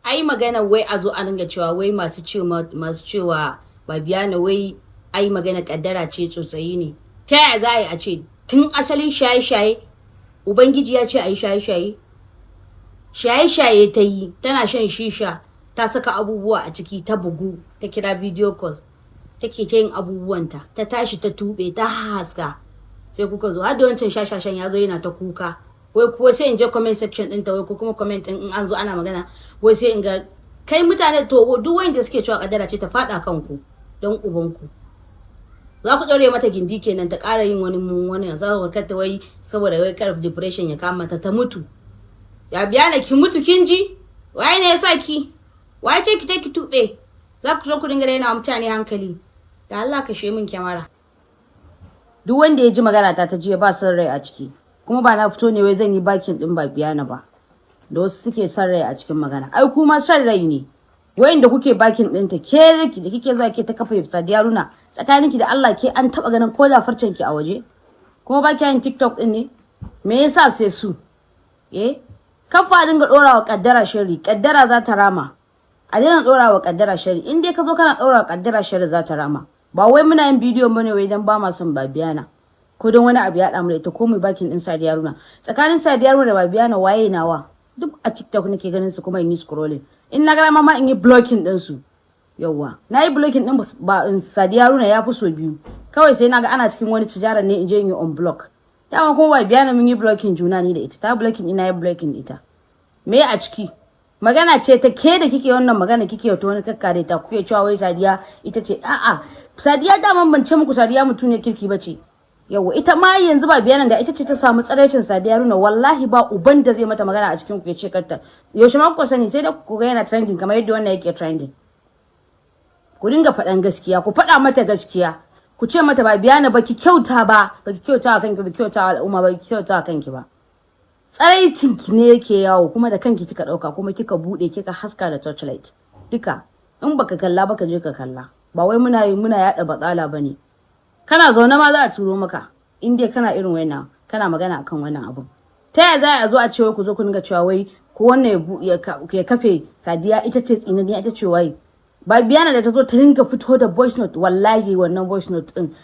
ai magana wai a zo a ringa cewa wai masu cewa Babiana wai ai magana kaddara ce tsotsayi ne. Ta yaya za a ce tun asalin shaye-shaye ubangiji ya ce ai shaye-shaye? Shaye-shaye ta yi, tana shan shisha, ta saka abubuwa a ciki, ta bugu, ta kira video call, take ta yin abubuwanta, ta tashi ta tube, ta haska. Sai kuka zo har da wancan shashashan ya zo yana ta kuka. Wai kuwa sai in je comment section ɗinta wai ko kuma comment ɗin in an zo ana magana wai sai in ga kai mutane to duk wanda suke cewa kaddara ce ta fada kanku don ubanku. Za ku daure mata gindi kenan ta ƙara yin wani zawo kanta wai saboda wai kar depression ya kama ta mutu. Ya Babiana ki mutu kin ji? Wai ne yasa ki? Wai ce ki take tube? Za ku zo ku dinga raina mutane hankali. Da Allah ka she min kyamara. Duk wanda ya ji magana ta jiya ba son rai a ciki. Kuma ba na fito ne wai zan yi bakin din Babiana ba. Da wasu suke son rai a cikin magana. Ai kuma son rai ne. Wayanda kuke bakin dinta ke da kike zuwa ke ta kafa Sadiya Runa tsakaninki da Allah ke an taba ganin ko da farcen ki a waje? Kuma ba ki yin TikTok din ne? Me yasa sai su? Kafa dinga dorawa kaddara sharri, kaddara za ta rama. A daina dorawa kaddara sharri. In dai ka zo kana dorawa kaddara sharri za ta rama. Ba wai muna yin bidiyo bane wai dan ba ma son Babiana. Ko don wani abu ya da mu da ita ko mu bakin din Sadiya Runa. Tsakanin Sadiya Runa da Babiana waye nawa? Duk a TikTok nake ganin su kuma in yi scrolling. In na ga mama in yi blocking din su. Yawwa. Na yi blocking din ba Sadiya Runa ya fi so biyu. Kawai sai na ga ana cikin wani tijara ne in je in yi on block. Dama kuma Babiana mun yi blocking juna ni da ita. Ta blocking ina yi blocking ita. Me a ciki? Magana ce ta ke da kike wannan magana kike wato wani kakkare ta kuke cewa wai Sadiya ita ce a'a. Sadiya da man bance muku Sadiya mutune kirki bace. Yawa ita ma yanzu Babiana da ita ce ta samu tsaraicin Sadiya Runa wallahi ba uban da zai mata magana a cikin ku ya ce karta. Yaushe ma ku sani sai da ku ga yana trending kamar yadda wannan yake trending. Ku dinga faɗan gaskiya, ku faɗa mata gaskiya. Ku ce mata Babiana baki kyauta ba, baki kyauta kanki, baki kyauta al'umma, baki kyauta kanki ba. Tsaraicin ki ne yake yawo kuma da kanki kika dauka kuma kika bude kika haska da torchlight. Duka in baka kalla baka je ka kalla. Ba wai muna yada batsala bane. Kana zaune ma za a turo maka in dai kana irin wannan kana magana akan wannan abun. Ta yaya za a zo a ce wai ku zo ku dinga cewa wai ko wannan ya kafe Sadiya ita ce tsinaniya ita ce wai Babiana da ta zo ta dinga fito da voice note wallahi wannan voice note din